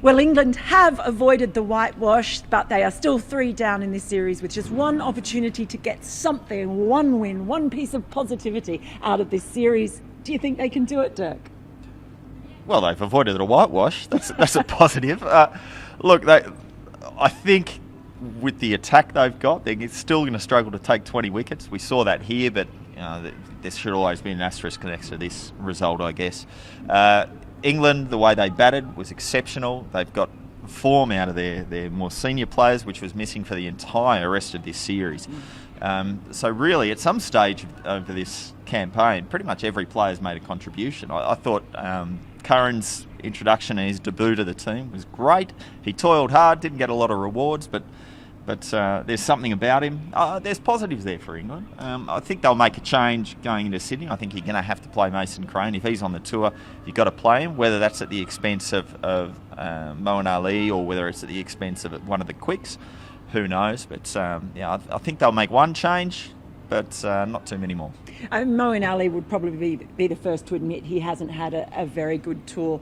Well, England have avoided the whitewash, but they are still 3 down in this series with just one opportunity to get something, one win, one piece of positivity out of this series. Do you think they can do it, Dirk? Well, they've avoided a whitewash. That's a positive. Look, I think with the attack they've got, they're still going to struggle to take 20 wickets. We saw that here, but there should always be an asterisk next to this result, I guess. England, the way they batted was exceptional. They've got form out of their more senior players, which was missing for the entire rest of this series. So really, at some stage over this campaign, pretty much every player's made a contribution. I thought Curran's introduction and his debut to the team was great. He toiled hard, didn't get a lot of rewards, but there's something about him. There's positives there for England. I think they'll make a change going into Sydney. I think you're going to have to play Mason Crane. If he's on the tour, you've got to play him, whether that's at the expense of Moeen Ali or whether it's at the expense of one of the quicks. Who knows? But I think they'll make one change, but not too many more. Moeen Ali would probably be the first to admit he hasn't had a very good tour.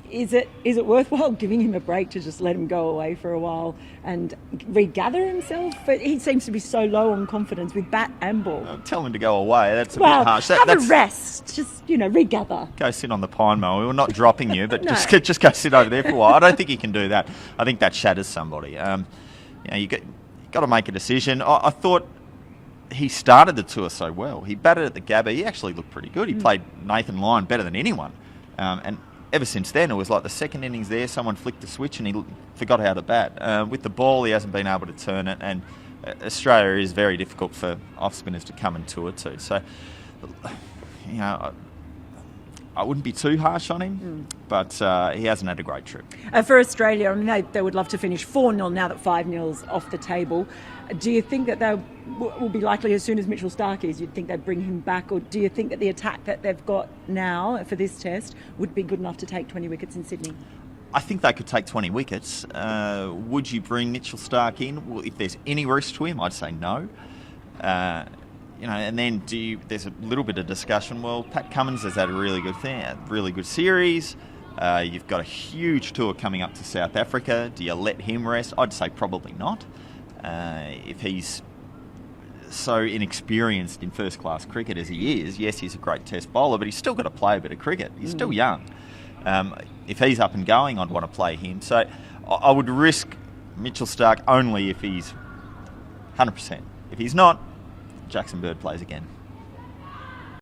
Is it worthwhile giving him a break to just let him go away for a while and regather himself? But he seems to be so low on confidence with bat and ball. Tell him to go away. That's a bit harsh. Have a rest. Just, regather. Go sit on the pine mower. We're not dropping you, but just go sit over there for a while. I don't think he can do that. I think that shatters somebody. You got to make a decision. I thought he started the tour so well. He batted at the Gabba. He actually looked pretty good. He played Nathan Lyon better than anyone. And ever since then, it was like the second innings there, someone flicked the switch and he forgot how to bat. With the ball, he hasn't been able to turn it. And Australia is very difficult for off-spinners to come and tour to. So, I wouldn't be too harsh on him, but he hasn't had a great trip. For Australia, I mean, they would love to finish 4-0 now that 5-0's off the table. Do you think that they will be likely, as soon as Mitchell Starc is, you'd think they'd bring him back? Or do you think that the attack that they've got now for this test would be good enough to take 20 wickets in Sydney? I think they could take 20 wickets. Would you bring Mitchell Starc in? Well, if there's any risk to him, I'd say no. And then there's a little bit of discussion. Well, Pat Cummins has had a really good series. You've got a huge tour coming up to South Africa. Do you let him rest? I'd say probably not. If he's so inexperienced in first-class cricket as he is, yes, he's a great test bowler, but he's still got to play a bit of cricket. He's still young. If he's up and going, I'd want to play him. So I would risk Mitchell Starc only if he's 100%. If he's not, Jackson Bird plays again.